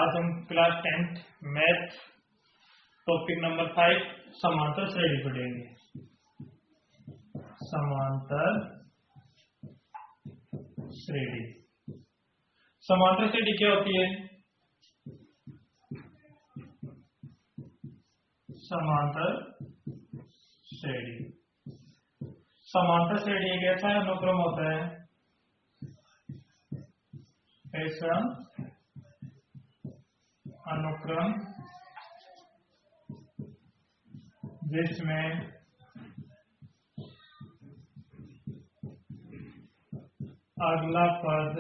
आज हम class 10th math topic number 5 समांतर श्रेणी पढ़ेंगे। समांतर श्रेणी, समांतर श्रेणी क्या होती है? समांतर श्रेणी, समांतर श्रेणी एक ऐसा अनुक्रम होता है, ऐसा अनुक्रम जिसमें अगला पद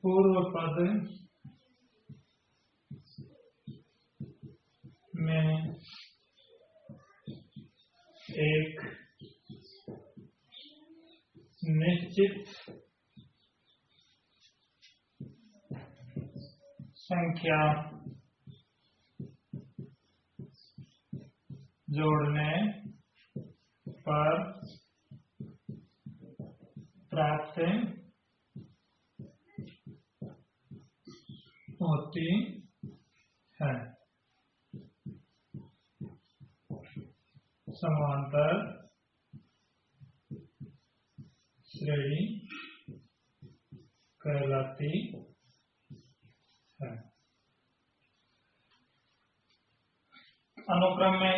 पूर्व पद में एक निश्चित संख्या जोड़ने पर प्राप्त होती है। समांतर श्रेणी कहलाती है। अनुक्रम में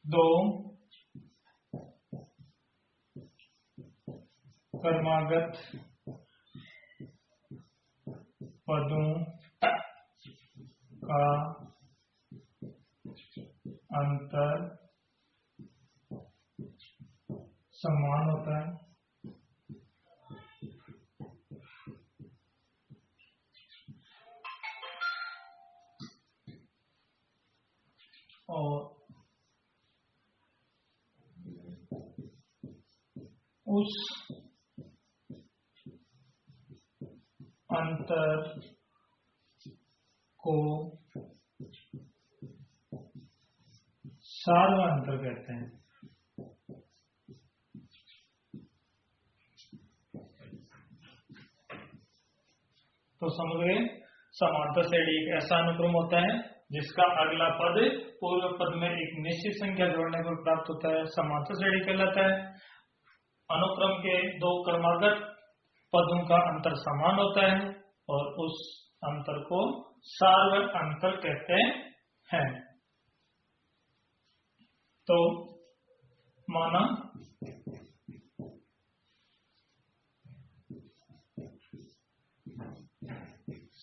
दो क्रमागत पदों का अंतर समान होता है। और उस अंतर को सार्वत्रिक अंतर कहते हैं। तो समझ गए, समांतर श्रेणी एक ऐसा अनुक्रम होता है जिसका अगला पद पूर्व पद में एक निश्चित संख्या जोड़ने पर प्राप्त होता है, समांतर श्रेणी कहलाता है। अनुक्रम के दो क्रमागत पदों का अंतर समान होता है और उस अंतर को सार्वत्रिक अंतर कहते हैं। तो माना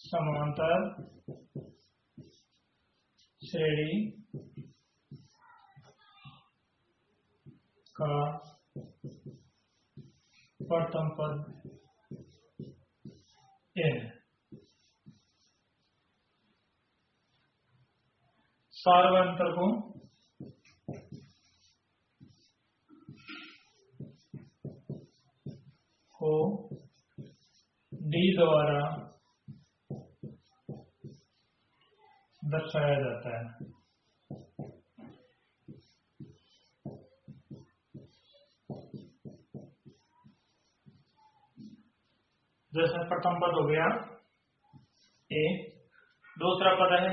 समांतर श्रेणी का प्रथम पद ए है। सार्वत्रिक अंतर को डी द्वारा दर्शाया जाता है। जैसे प्रथम पद हो गया ए, दूसरा पद है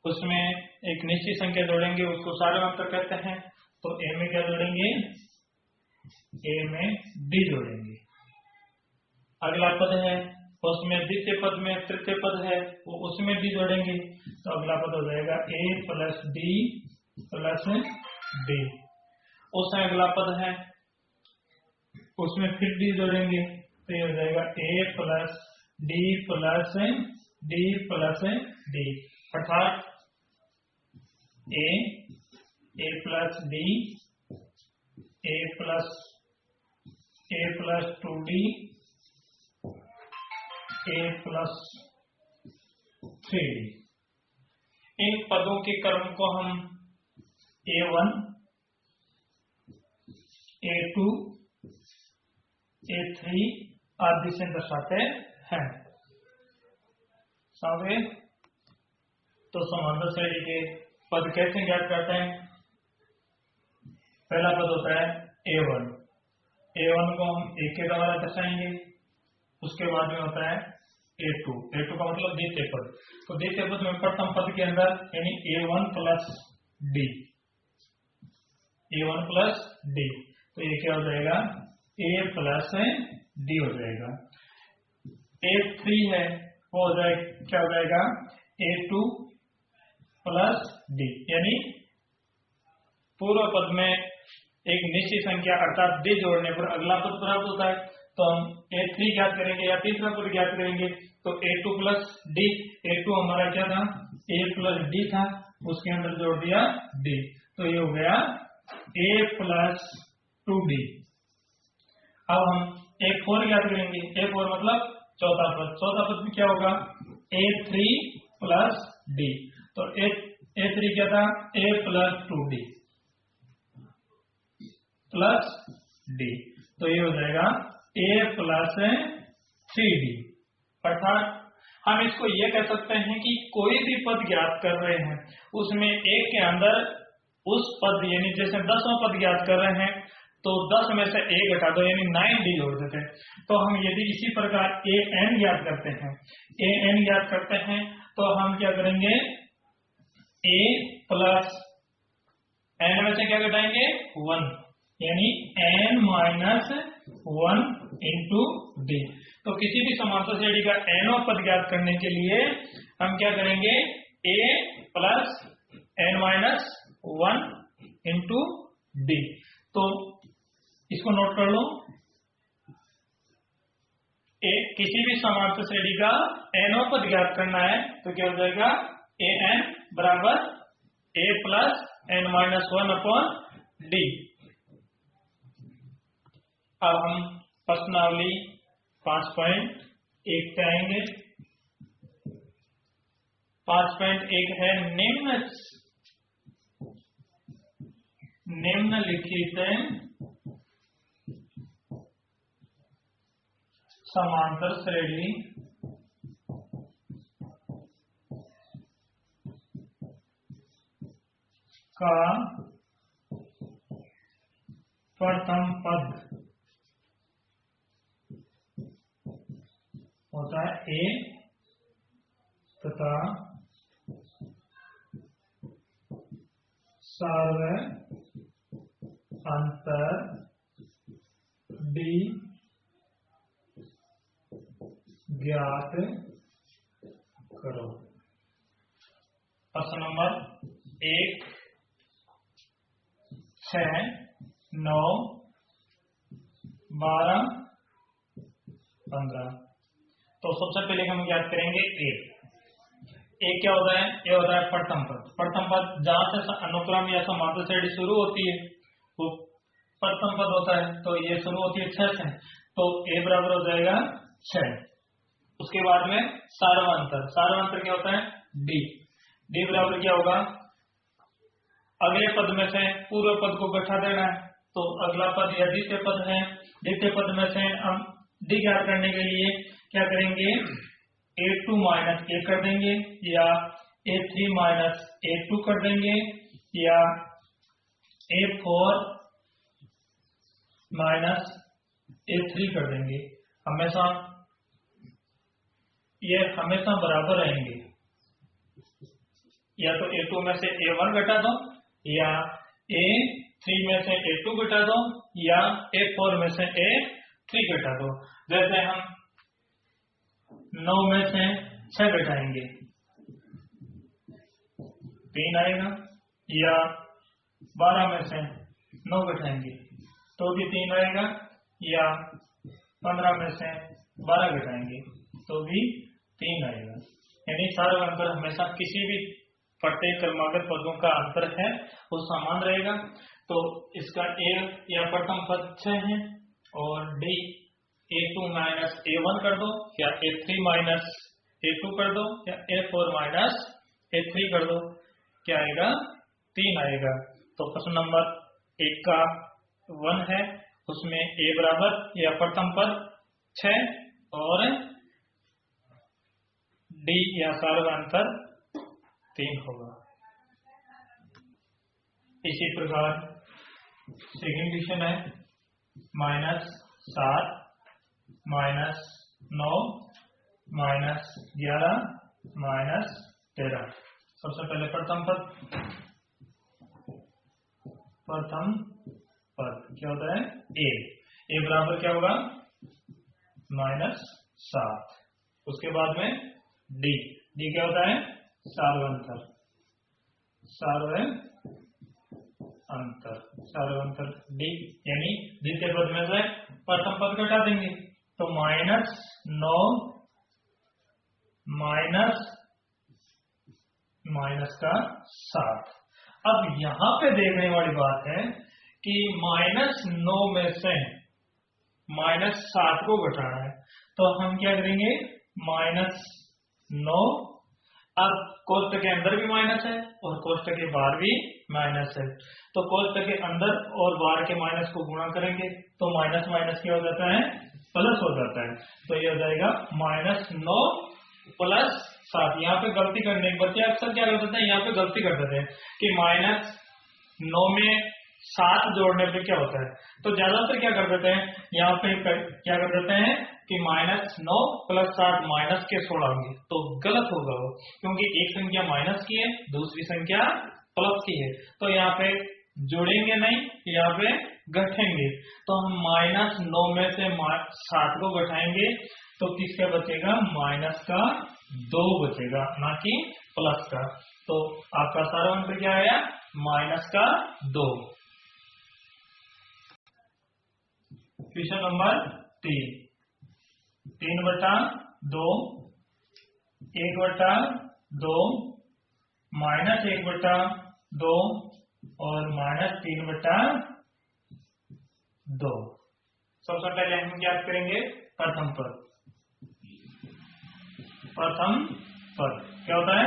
उसमें एक निश्चित संख्या जोड़ेंगे, उसको सार्वत्रिक अंतर कहते हैं। तो ए में क्या जोड़ेंगे? ए में डी जोड़ेंगे। अगला पद है उसमें द्वितीय पद में तृतीय पद है, वो उसमें डी जोड़ेंगे, तो अगला पद हो जाएगा A plus D plus D. उसमें अगला पद है उसमें फिर डी जोड़ेंगे, तो ये हो जाएगा A plus D plus D plus D, अर्थात A plus D, A plus 2डी, ए प्लस 3डी। इन पदों के क्रम को हम A1, A2, A3 आदि से दर्शाते हैं। समझे? तो समांतर श्रेणी के पद कैसे ज्ञात करते हैं? पहला पद होता है A1, A1 को हम एक के द्वारा दर्शाएंगे। उसके बाद में होता है A2, A2 का मतलब द्वितीय पद। तो द्वितीय पद में प्रथम पद के अंदर यानी A1 plus D, A1 plus D, तो ये क्या हो जाएगा A प्लस D हो जाएगा। A3 है वो हो जाएगा, क्या हो जाएगा A2 प्लस D, यानी पूर्व पद में एक निश्चित संख्या अर्थात D जोड़ने पर अगला पद प्राप्त होता है। तो हम A3 ज्ञात करेंगे या तीसरा पद ज्ञात करेंगे, तो A2 प्लस D, A2 हमारा क्या था A प्लस D था, उसके अंदर जोड़ दिया D, तो ये हो गया A प्लस 2D। अब हम A4 ज्ञात करेंगे, A4 मतलब चौथा पद, चौथा पद में क्या होगा A3 प्लस D, तो A3 क्या था A plus 2D plus D, तो ये हो जाएगा A प्लस 3D। अर्थात हम इसको ये कह सकते हैं कि कोई भी पद ज्ञात कर रहे हैं उसमें एक के अंदर उस पद यानी जैसे 10वां पद ज्ञात कर रहे हैं तो 10 में से A घटा दो यानी 9D जोड़ देते हैं। तो हम यदि इसी प्रकार AN ज्ञात करते हैं, AN ज्ञात करते हैं तो हम क्या करेंगे A प्लस N में से क्या घटाएंगे 1, यानी N माइनस 1 इंटू D। तो किसी भी समांतर श्रेणी का nवां पद ज्ञात करने के लिए हम क्या करेंगे A plus N minus 1 into D। तो इसको नोट कर लो, किसी भी समांतर श्रेणी का nवां पद ज्ञात करना है तो क्या हो जाएगा AN बराबर A plus N minus 1 upon D। अब हम प्रश्नावली 5.1 पे आएंगे। 5.1 है निम्नलिखित समांतर श्रेणी का प्रथम पद होता है A तथा सर्वांतर D ज्ञात करो। प्रश्न नंबर 1, 6, 9, 12, 15। तो सबसे पहले हम ज्ञात करेंगे A क्या होता है, ये होता है प्रथम पद। प्रथम पद जहां से अनुक्रम या समांतर श्रेणी शुरू होती है वो प्रथम पद होता है, तो ये शुरू होती है 6 से, तो A बराबर हो जाएगा 6। उसके बाद में सार्वंतर, सार्वंतर क्या होता है D बराबर क्या होगा अगले पद में से पूर्व पद को घटा देना है, तो अगला पद या द्वितीय पद है, द्वितीय पद में से हम D ज्ञात करने के लिए क्या करेंगे A2 माइनस A कर देंगे या A3 माइनस A2 कर देंगे या A4 माइनस A3 कर देंगे। हमेशा ये हमेशा बराबर रहेंगे, या तो A2 में से A1 घटा दो या A3 में से A2 घटा दो या A4 में से A3 घटा दो। जैसे हम 9 में से 6 घटाएंगे 3 आएगा, या 12 में से 9 घटाएंगे तो भी 3 आएगा, या 15 में से 12 घटाएंगे तो भी 3 आएगा। यानी सार्वंतर हमेशा किसी भी प्रत्येक क्रमागत पदों का अंतर है वो समान रहेगा। तो इसका A या प्रथम पद 6 है और D A2 माइनस A1 कर दो या A3 माइनस A2 कर दो या A4 माइनस A3 कर दो, क्या आएगा 3 आएगा। तो प्रश्न नंबर 1 का 1 है, उसमें A बराबर या प्रथम पद 6 और D या सार्वंतर 3 होगा। इसी प्रकार सेकेंड क्वेश्चन है -7 -9 -11 -13। सबसे पहले प्रथम पद क्या होता है ए बराबर क्या होगा -7। उसके बाद में डी क्या होता है सार्वंतर डी, यानी द्वितीय पद में से प्रथम पद घटा देंगे तो -9 -7। अब यहां पे देखने वाली बात है कि -9 में से -7 को घटाना है तो हम क्या करेंगे -9। अब कोष्टक के अंदर भी माइनस है और कोष्टक के बाहर भी माइनस है, तो कोष्टक के अंदर और बाहर के माइनस को गुणा करेंगे तो माइनस माइनस क्या हो जाता है प्लस हो जाता है। तो ये हो जाएगा -9 + 7। यहाँ पे गलती करने के बच्चे अक्सर क्या कर देते हैं, यहाँ पे गलती कर देते हैं कि -9 में 7 जोड़ने पे क्या होता है, तो ज्यादातर क्या कर देते हैं यहाँ पे क्या कर देते हैं कि -9 + 7 माइनस के छोड़ाएंगे, तो गलत होगा वो, क्योंकि एक संख्या माइनस की है दूसरी संख्या प्लस की है, तो यहाँ पे जोड़ेंगे नहीं, यहाँ पे घटेंगे। तो हम -9 में से 7 को घटाएंगे तो किसका बचेगा -2 बचेगा, ना कि प्लस का। तो आपका सारा आंसर क्या आया -2। क्वेश्चन नंबर 3 3/2 1/2 -1/2 और -3/2। सबसे पहले हम क्या करेंगे प्रथम पद क्या होता है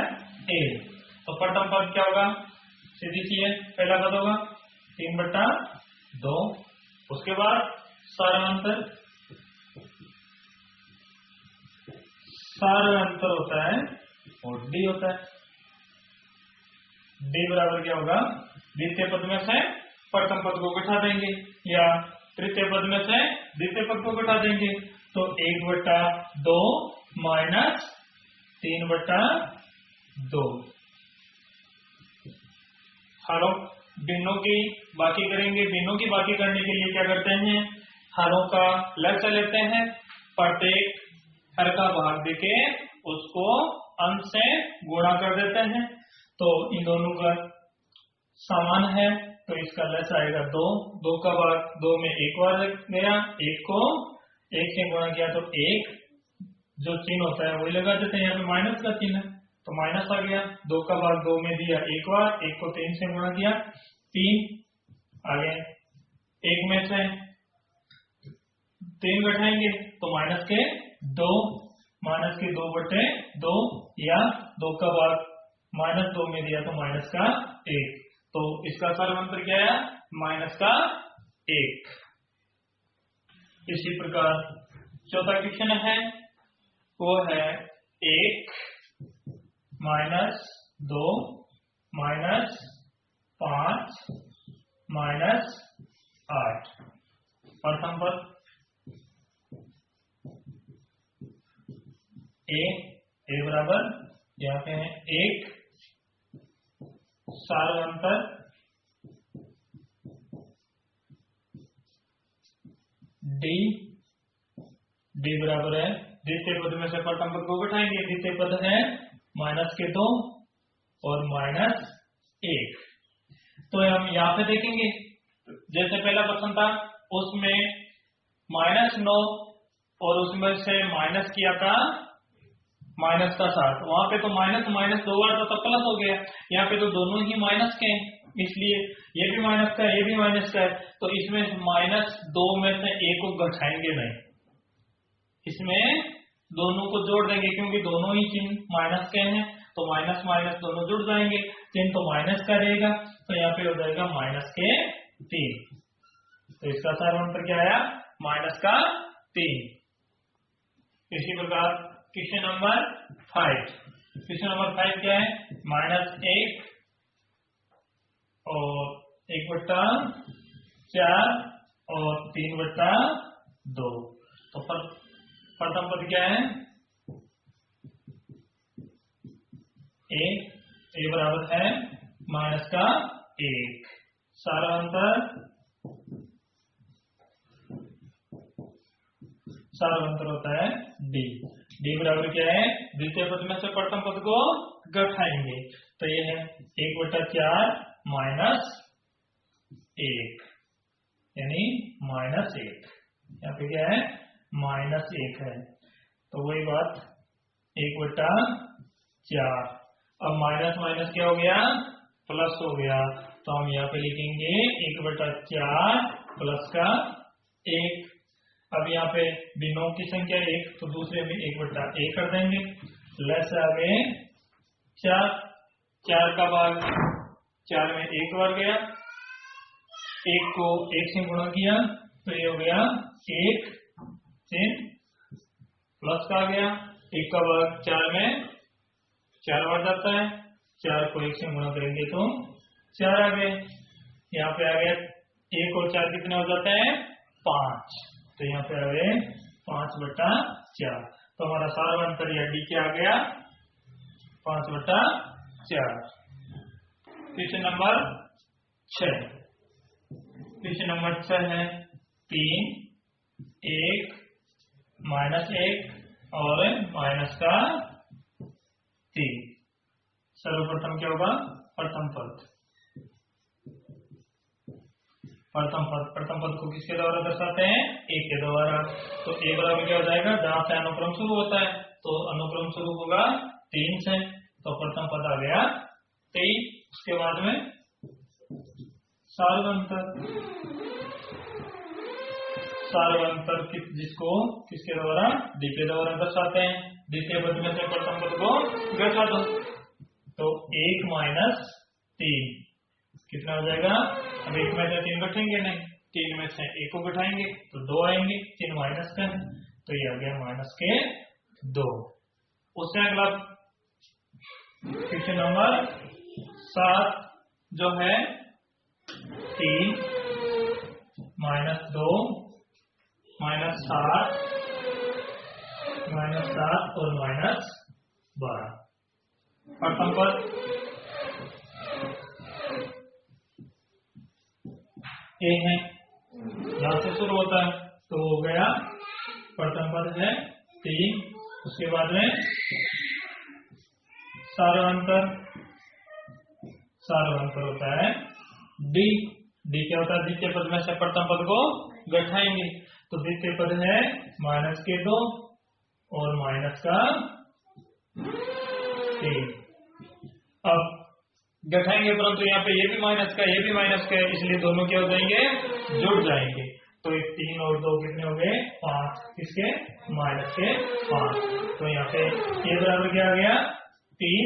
ए, तो प्रथम पद क्या होगा सीधी सी है, पहला पद होगा 3/2। उसके बाद सारांतर होता है और डी होता है। डी बराबर क्या होगा द्वितीय पद में से प्रथम पद को घटा देंगे या तृतीय पद में से द्वितीय पद को घटा देंगे तो 1/2 -3/2। हरों भिन्नों की बाकी करेंगे। भिन्नों की बाकी करने के लिए क्या करते हैं, हरों का लक्ष्य लेते हैं, प्रत्येक हर का भाग देके उसको अंश से गुणा कर देते हैं। तो इन दोनों का समान है तो इसका लक्ष्य आएगा 2 का भाग 2 में एक बार गया, एक को 1 से गुणा किया तो 1 जो चिन्ह होता है वही लगा देते हैं। यहाँ पे माइनस का चिन्ह है तो माइनस आ गया। 2 का भाग 2 में दिया एक बार, 1 को 3 से गुणा किया 3 आगे, 1 में से 3 घटाएंगे तो -2 -2/2 या 2 का भाग -2 में दिया तो -1। तो इसका सारांतर क्या है -1। इसी प्रकार चौथा क्वेश्चन है वो है 1 -2 -5 -8। प्रथम पद ए बराबर यहाँ पे है 1 सारांतर डी बराबर है द्वितीय पद में से प्रथम पद को घटाएंगे। द्वितीय पद है -2 और -1। तो हम यहाँ पे देखेंगे जैसे पहला प्रश्न था उसमें -9 और उसमें से माइनस किया था -7। वहां पे तो माइनस 2 बार तो प्लस हो गया, यहाँ पे तो दोनों ही माइनस के हैं इसलिए ये भी माइनस का है ये भी माइनस का है। तो इसमें -2 में से एक को घटाएंगे नहीं, इसमें दोनों को जोड़ देंगे क्योंकि दोनों ही चिन्ह माइनस के हैं तो माइनस माइनस दोनों जुड़ जाएंगे, चिन्ह तो माइनस का रहेगा तो यहाँ पे हो जाएगा -3। तो इसका सारांतर क्या आया -3। इसी प्रकार क्वेश्चन नंबर 5 क्या है -1 और 1/2 4 और 3/2। तो प्रथम पद क्या है? ए बराबर है माइनस का 1। सारांतर होता है डी बराबर क्या है? द्वितीय पद में से प्रथम पद को घटाएंगे तो ये है 1/4 माइनस 1 यानी -1। यहाँ पे क्या है? -1 है। तो वही बात 1/4। अब माइनस माइनस क्या हो गया? प्लस हो गया। तो हम यहाँ पे लिखेंगे 1/4 प्लस का 1। अब यहाँ पे बिनों की संख्या 1 तो दूसरे में 1/1 कर देंगे। लेस आगे 4 का भाग 4 में 1 बार गया, 1 को 1 से गुणा किया तो ये हो गया 1 3 प्लस का आ गया। 1 का भाग 4 में 4 बार जाता है, 4 को 1 से गुणा करेंगे तो 4 आ गए। यहाँ पे आ गया 1 और 4 कितने हो जाते हैं? 5। तो यहाँ पे आ गए 5/4। तो हमारा सारांतर या डी क्या आ गया? 5/4। Question number 6। क्वेश्चन नंबर 6 है 3 1 -1 और माइनस का 3। सर्वप्रथम क्या होगा? प्रथम पद को किसके द्वारा दर्शाते हैं? ए के द्वारा। तो ए बराबर क्या हो जाएगा? जहां से अनुक्रम शुरू होता है तो अनुक्रम शुरू होगा 3 से। तो प्रथम पद आ गया 23। उसके बाद में सार्वंतर जिसको किसके द्वारा? डी के द्वारा दर्शाते हैं। द्वितीय पद में से प्रथम पद को घटा दो तो 1 - 3 कितना हो जाएगा? अब 1 में से 3 घटेंगे नहीं, 3 में से 1 को घटाएंगे तो 2 आएंगे। 3 माइनस का है तो ये आ गया -2। उससे अगला क्वेश्चन नंबर 7 जो है 3 -2 -7 और -12। प्रथम पद ए है, जहां से शुरू होता है तो हो गया प्रथम पद है 3। उसके बाद में सार्वंतर होता है डी। क्या होता है? द्वितीय पद में से प्रथम पद को घटाएंगे तो द्वितीय पद है -2 और -3। अब घटाएंगे परंतु यहाँ पे ये भी माइनस का ये भी माइनस का है, इसलिए दोनों क्या हो जाएंगे? जुड़ जाएंगे। तो 1 3 और 2 कितने हो गए? 5। किसके? माइनस के 5। तो यहाँ पे ए बराबर क्या आ गया? 3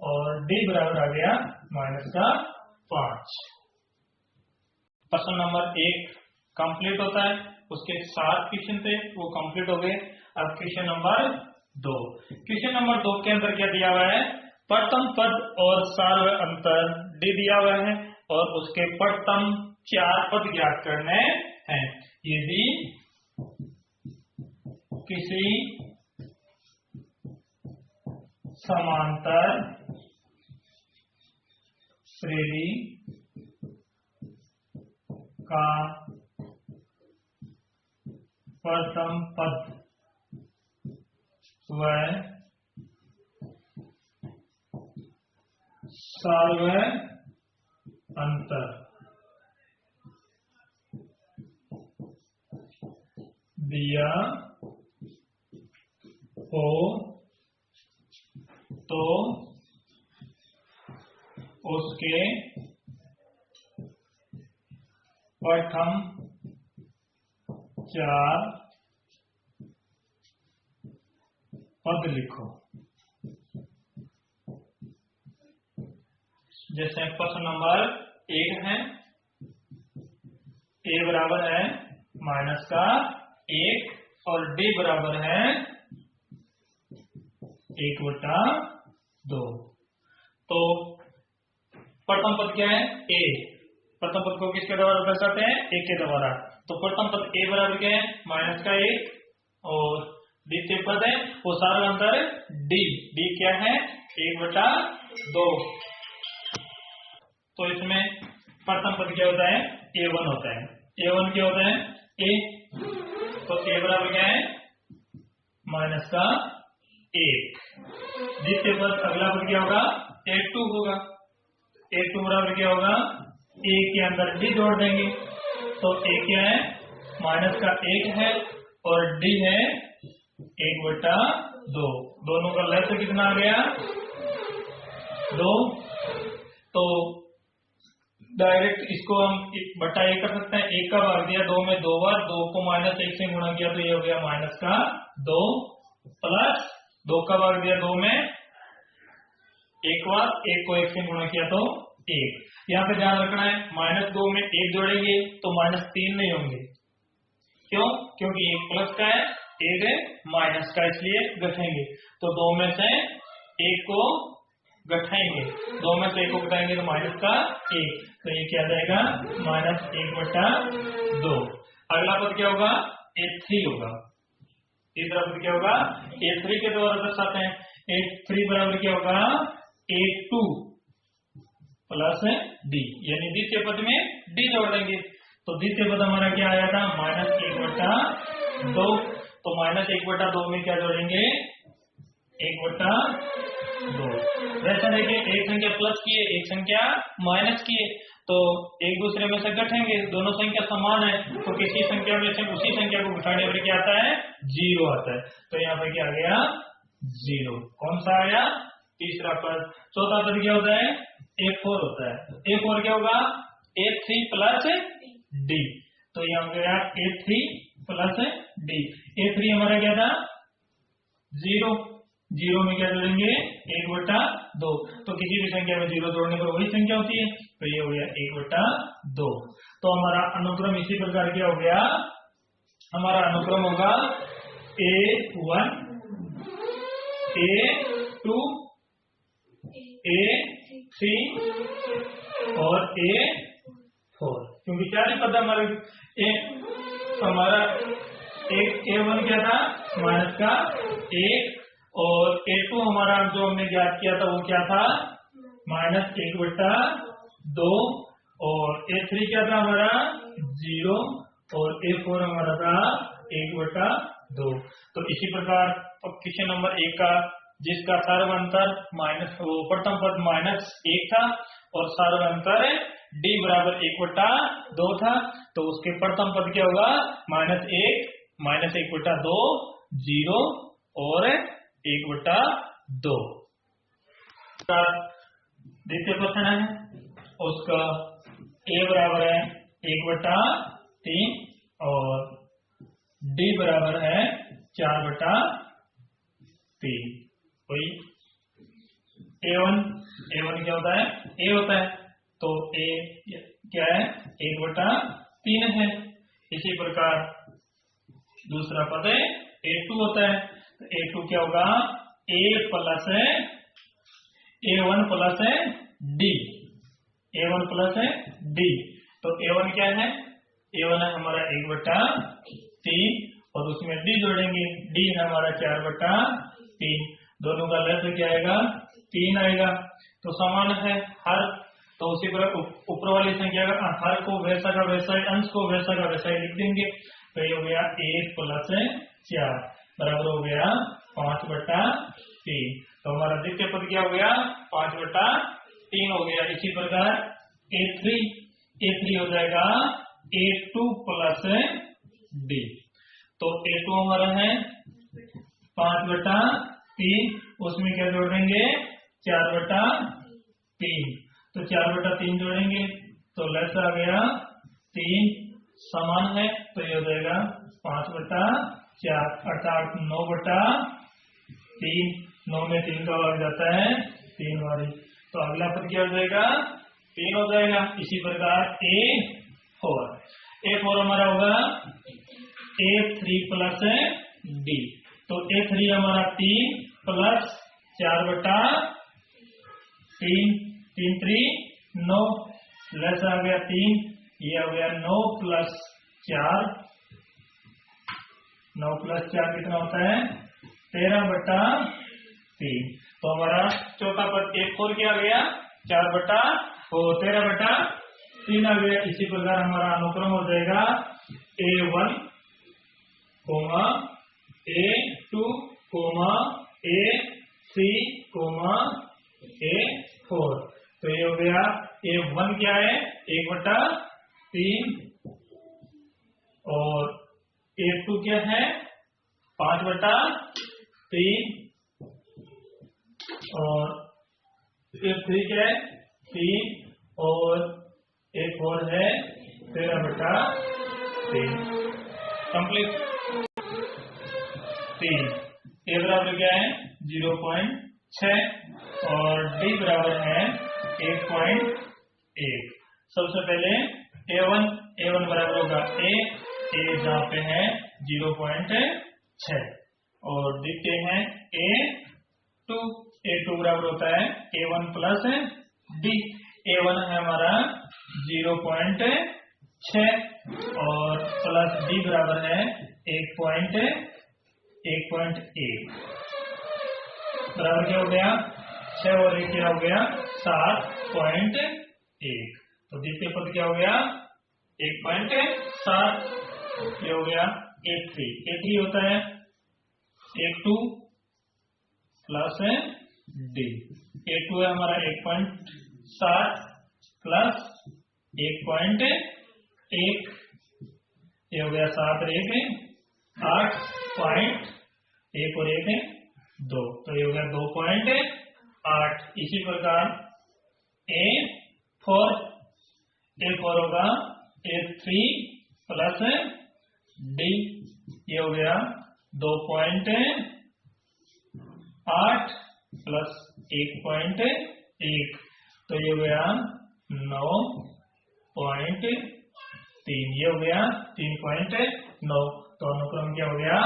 और डी बराबर आ गया -5। प्रश्न नंबर 1 कंप्लीट होता है। उसके 7 क्वेश्चन थे वो कंप्लीट हो गए। अब क्वेश्चन नंबर 2। क्वेश्चन नंबर 2 के अंदर क्या दिया हुआ है? प्रथम पद और सार्वंतर डी दिया हुआ है और उसके प्रथम 4 पद ज्ञात करने हैं। यदि किसी समांतर श्रेणी का प्रथम पद व सार्वंतर दिया हो तो उसके प्रथम 4 पद लिखो। जैसे प्रश्न नंबर 1 है, ए बराबर है -1 और डी बराबर है 1/2। तो प्रथम पद क्या है? ए। प्रथम पद को किसके द्वारा दर्शाते हैं? ए के द्वारा। तो प्रथम पद ए बराबर क्या है? माइनस का 1 और द्वितीय पद है वो सारा अंतर डी। डी क्या है? 1/2। तो इसमें प्रथम पद क्या होता है? A1 होता है। A1 क्या होता है? A। तो A बराबर क्या है? माइनस का 1। द्वितीय पद अगला पद क्या होगा? A2 होगा। A2 बराबर क्या होगा? A के अंदर D जोड़ देंगे। तो A क्या है? माइनस का 1 है और D है 1/2। दोनों का लक्ष्य कितना आ गया? 2। तो डायरेक्ट इसको हम 1/1 कर सकते हैं। 1 का भाग दिया 2 में 2 बार, 2 को -1 से गुणा किया तो ये हो गया माइनस का 2 प्लस 2 का भाग दिया 2 में 1 बार, 1 को 1 से गुणा किया तो 1। यहाँ पे ध्यान रखना है -2 में 1 जोड़ेंगे तो -3 नहीं होंगे। क्यों? क्योंकि 1 प्लस का है, 1 है माइनस का, इसलिए घटेंगे। तो 2 में से 1 को घटाएंगे, 2 में से 1 को घटाएंगे तो माइनस का 1। तो ये क्या जाएगा? -1/2। अगला पद क्या होगा? A3 होगा। तीसरा पद क्या होगा? A3 के द्वारा दर्शाते हैं। A3 बराबर क्या होगा? A2 प्लस D, यानी द्वितीय पद में D जोड़ देंगे। तो द्वितीय पद हमारा क्या आया था? -1/2। तो -1/2 में क्या जोड़ेंगे? 1/2। वैसे देखिए एक संख्या प्लस की है, एक संख्या माइनस की है, तो एक दूसरे में से घटेंगे। दोनों संख्या समान है तो किसी संख्या में से उसी संख्या को घटाने पर क्या आता है? 0 आता है। तो यहाँ पे क्या आ गया? 0। कौन सा आया? तीसरा पद। चौथा पद क्या होता है? A4 होता है। A4 क्या होगा? A3 plus D। तो यहाँ हो गया A3 प्लस D। A3 हमारा क्या था? 0। 0 में क्या जोड़ेंगे? 1/2। तो किसी भी संख्या में 0 जोड़ने पर वही संख्या होती है। तो ये हो गया 1/2। तो हमारा अनुक्रम इसी प्रकार क्या हो गया? हमारा अनुक्रम होगा A1, A2, A3 और A4, क्योंकि 4 ही पद हमारे। हमारा एक A1 क्या था? माइनस का 1 और A2 हमारा जो हमने ज्ञात किया था वो क्या था? -1/2 और A3 क्या था हमारा? 0 और A4 हमारा था 1/2। तो इसी प्रकार क्वेश्चन नंबर 1 का, जिसका सार्वंतर प्रथम पद -1 था और सार्वंतर D बराबर 1/2 था, तो उसके प्रथम पद क्या होगा? -1, -1/2, 0 और 1/2। द्वितीय क्वेश्चन है उसका A बराबर है 1/3 और D बराबर है 4/3। कोई A1 क्या होता है? A होता है। तो A क्या है? 1/3 है। इसी प्रकार दूसरा पद है A2 होता है। तो A2 क्या होगा? A1 plus D। A1 plus D। तो A1 क्या है? A1 है हमारा 1/3 और उसमें D जोड़ेंगे। D है हमारा 4/3। दोनों का लक्ष्य क्या आएगा? 3 आएगा। तो समान है हर, तो उसी पर ऊपर वाली संख्या का हर को वैसा का वैसा ही, अंश को वैसा का वैसा ही लिख देंगे। तो ये हो गया 1 प्लस 4 बराबर हो गया 5/3। तो हमारा द्वितीय पद क्या हो गया? 5/3 हो गया। इसी प्रकार A3 हो जाएगा A2 प्लस D। तो A2 हमारा है 5/3, उसमें क्या जोड़ देंगे? 4/3। तो 4/3 जोड़ेंगे तो लेस आ गया 3, समान है तो ये हो जाएगा 5/4 अर्थात 9/3। 9 में 3 का भाग जाता है 3 बारी। तो अगला पद क्या हो जाएगा? 3 हो जाएगा। इसी प्रकार A4 हमारा होगा A3 प्लस D। तो A3 हमारा 3 प्लस 4/3, 3 3 9 लेस आ गया 3, ये हो गया 9 प्लस 4, 9 प्लस 4 कितना होता है 13/3। तो हमारा चौथा पद 1/4 क्या आ गया 13/3 आ गया। इसी प्रकार हमारा अनुक्रम हो जाएगा A1, A2, A3, A4। तो ये हो गया A1 क्या है 1/3 और A2 क्या है 5/3 और A3 क्या है 3 और A4 है 13/3 कंप्लीट। 3 A बराबर क्या है 0.6 और D बराबर है 1.1। सबसे पहले A1 बराबर होगा A जहाँ पे है 0.6 और देखते हैं A2 बराबर होता है A1 प्लस D। A1 है हमारा 0.6 और प्लस D बराबर है 1.1 बराबर क्या हो गया 6 और 1 क्या हो गया 7.1। तो द्वितीय पद क्या हो गया 1.7। ये हो गया A3 होता है 1.2 प्लस D। A2 है हमारा 1.7 प्लस 1.1। ये हो गया 7 और 1 8.1 और 1 2। तो ये हो गया 2.8। इसी प्रकार A4 होगा A3 प्लस D। ये हो गया 2.8 प्लस 1.1। तो ये हो गया 9.3। ये हो गया 3.9। तो अनुक्रम क्या हो गया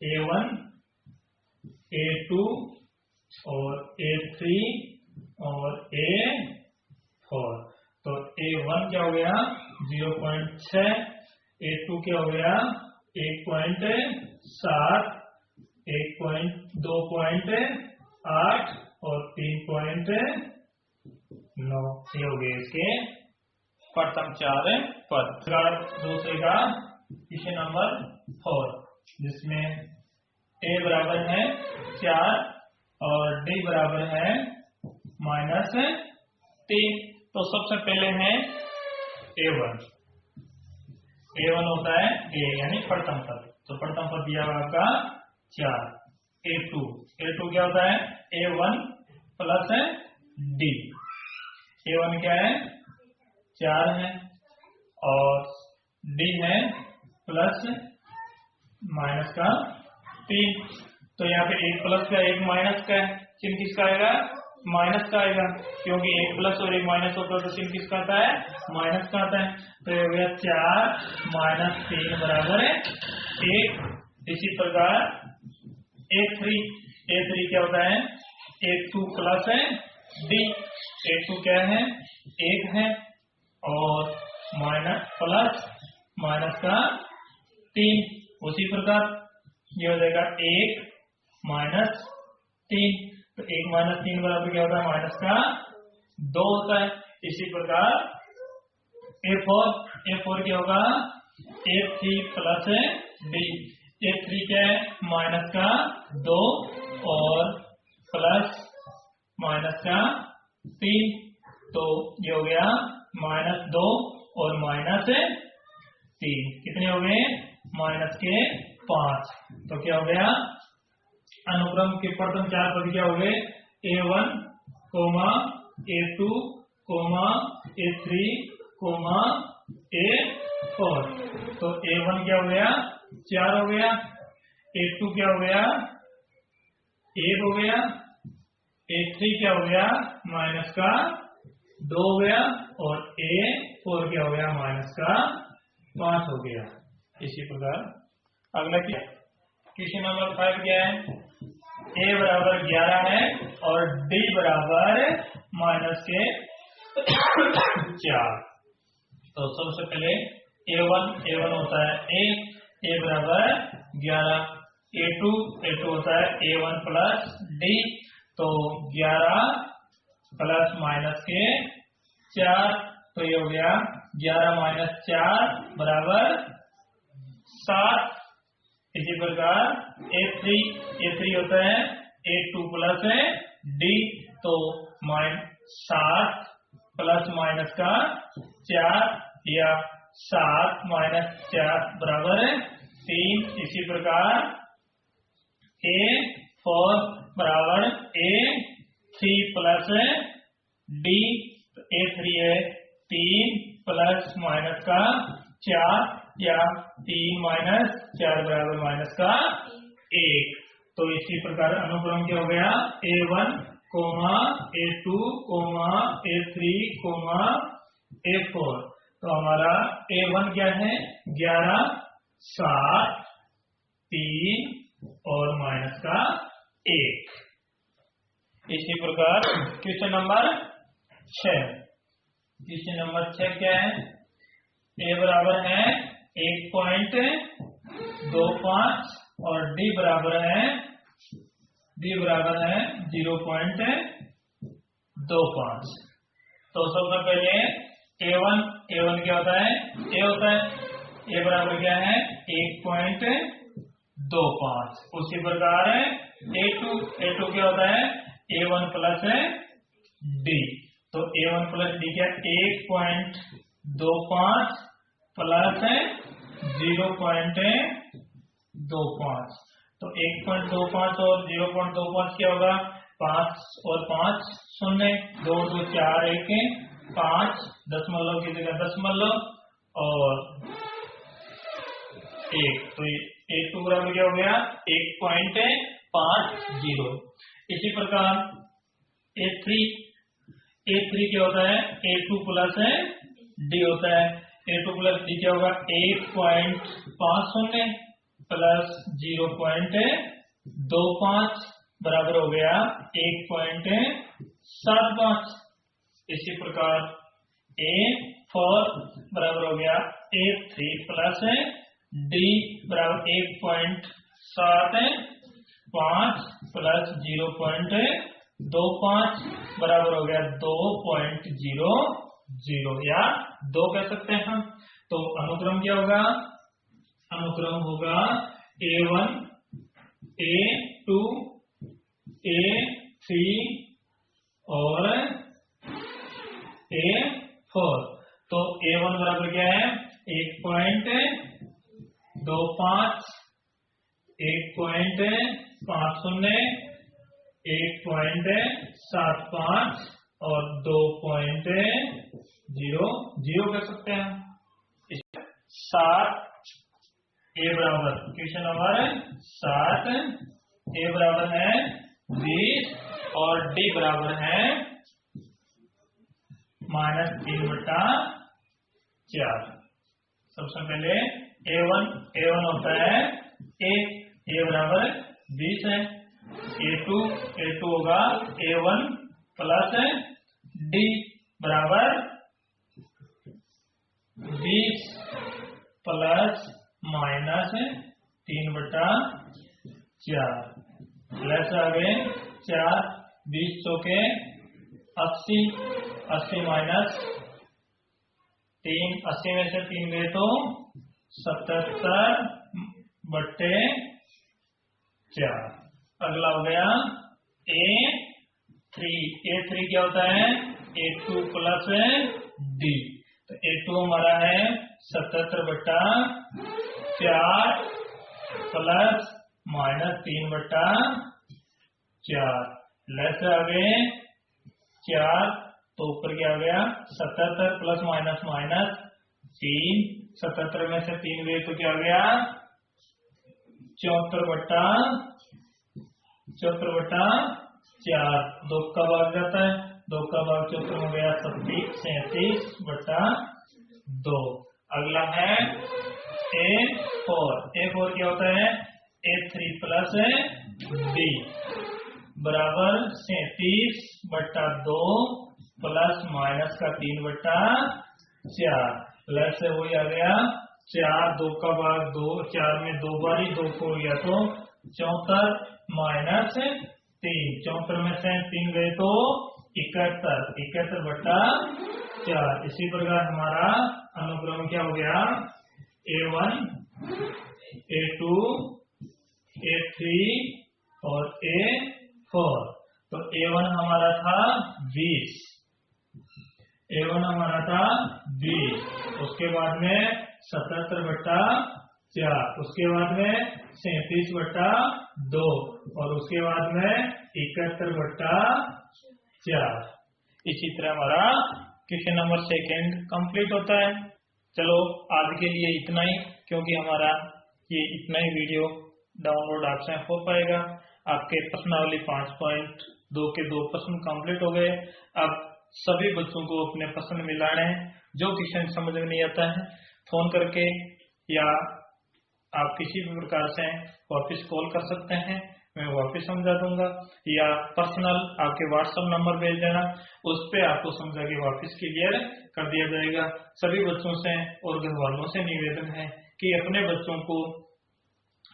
A1, A2 और A3 और A4। तो A1 क्या हो गया 0.6, A2 क्या हो गया 1.7, 2.8 और 3.9। ये हो गए इसके प्रथम 4 पद। दूसरे का क्वेश्चन नंबर 4 जिसमें A बराबर है 4 और D बराबर है -3। तो सबसे पहले है A1 होता है A यानी प्रथम पद। तो प्रथम पद दिया हुआ आपका 4। A2 क्या होता है A1 प्लस D। A1 क्या है 4 है और D है प्लस माइनस का 3। तो यहाँ पे 1 प्लस का 1 माइनस का है, चिन्ह किसका आएगा माइनस का आएगा, क्योंकि 1 प्लस और 1 माइनस होता है तो चिन्ह किसका आता है माइनस का आता है। तो ये हो गया 4 - 3 बराबर है 1। इसी प्रकार A3 क्या होता है 1 2 प्लस है D। 1 2 क्या है 1 है और माइनस का 3। उसी प्रकार ये हो जाएगा 1 - 3। तो 1 - 3 बराबर क्या होता है माइनस का 2 होता है। इसी प्रकार A4 क्या होगा A3 प्लस D। A3 क्या है माइनस का 2 और प्लस माइनस का 3। तो ये हो गया -2 और -3 कितने हो गए माइनस के 5। तो क्या हो गया अनुक्रम के प्रथम 4 पद क्या हो गए A1, A2, A3, A4। तो A1 क्या हो गया 4 हो गया, A2 क्या हो गया 1 हो गया, A3 क्या हो गया माइनस का 2 हो गया और A4 क्या हो गया माइनस का 5 हो गया। इसी प्रकार अगला क्वेश्चन नंबर 5 क्या है A बराबर 11 है और D बराबर -3 4। तो सबसे पहले A1 होता है A बराबर 11, A2 होता है A1 प्लस D, तो 11 प्लस माइनस के 4, तो ये हो गया 11 माइनस 4 बराबर 7। इसी प्रकार A3 होता है A2 प्लस D, तो 7 प्लस माइनस का 4 या 7 माइनस 4 बराबर 3। इसी प्रकार A4 बराबर A3 प्लस D, A3 है 3 प्लस माइनस का 4 या 3 माइनस 4 बराबर माइनस का 1। तो इसी प्रकार अनुक्रम क्या हो गया A1, A2, A3, A4। तो हमारा A1 क्या है 11, 7, 3 और माइनस का 1। इसी प्रकार क्वेश्चन नंबर 6। क्वेश्चन नंबर 6 क्या है, A बराबर है 1.25 और D बराबर है 0.25। तो सबसे पहले A1 क्या होता है A होता है A बराबर क्या है 1.25। उसी प्रकार A2 क्या होता है A1 प्लस D, तो A1 प्लस D क्या 1.25 प्लस 0.25। तो 1.25 और 0.25 क्या होगा 5 और 5 0, 2 2 4 1 5, दशमलव की जगह दशमलव और 1। तो A2 बराबर क्या हो गया 1.50। इसी प्रकार A3 क्या होता है A2 प्लस D होता है। A2 प्लस D क्या होगा 1.50 प्लस 0.25 बराबर हो गया 1.75। इसी प्रकार A4 बराबर हो गया A3 प्लस D बराबर 1.75 प्लस 0.25 बराबर हो गया 2.00 या 2 कह सकते हैं हम। तो अनुक्रम क्या होगा, अनुक्रम होगा A1, A2, A3 और A4। तो A1 बराबर क्या है 1.25, 1.50, 1.75 और 2.00 कर सकते हैं। 7 A बराबर क्वेश्चन नंबर 7 A बराबर है 20 और D बराबर है -3/4। सबसे पहले A1 होता है A बराबर 20 है। A2 होगा A1 प्लस D बराबर 20 प्लस -3/4 प्लस आगे 4, 20 चौके 80, 80 माइनस 3, 80 में से 3 गए तो 77/4। अगला हो गया A3 क्या होता है A2 प्लस D, तो A2 हमारा है 77/4 प्लस -3/4 लेस आगे 4, तो ऊपर क्या आ गया 77 प्लस माइनस 3, 77 में से 3 गए तो क्या आ गया 74/4। 2 का भाग जाता है, 2 का भाग 74 में गया 37/2। अगला है A4 क्या होता है A3 प्लस D बराबर 37/2 प्लस माइनस का 3/4 प्लस से वही आ गया 4 2 का भाग 2 4 में 2 बारी 2 को लिया तो 74 माइनस 3 74 में से 3 गए तो 71/4। इसी प्रकार हमारा अनुक्रम क्या हो गया A1 A2 A3 और A4। तो A1 हमारा था 20 A1 हमारा था 20 उसके बाद में 77/4 उसके बाद में 37/2 और उसके बाद में 71/4। इसी तरह हमारा क्वेश्चन नंबर 2 कंप्लीट होता है। चलो आज के लिए इतना ही, क्योंकि हमारा ये इतना ही वीडियो डाउनलोड आपसे हो पाएगा। आपके प्रश्नावली 5.2 के 2 प्रश्न कंप्लीट हो गए। अब सभी बच्चों को अपने प्रश्न मिलाने हैं। जो क्वेश्चन समझ में नहीं आता है फोन करके या आप किसी भी प्रकार से वापस कॉल कर सकते हैं, मैं वापस समझा दूंगा, या पर्सनल आपके व्हाट्सएप नंबर भेज देना, उस पे आपको समझा के वापस क्लियर कर दिया जाएगा। सभी बच्चों से और घर वालों से निवेदन है कि अपने बच्चों को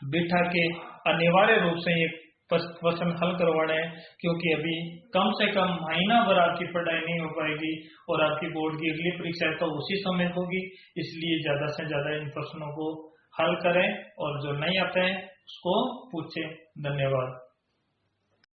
बिठा के अनिवार्य रूप से ये प्रश्न हल करवाना है, क्योंकि अभी कम से कम महीना भर आपकी पढ़ाई नहीं हो पाएगी और आपकी बोर्ड की अगली परीक्षा तो उसी समय होगी। इसलिए ज्यादा से ज्यादा इन प्रश्नों को हल करें और जो नहीं आते हैं उसको पूछें। धन्यवाद।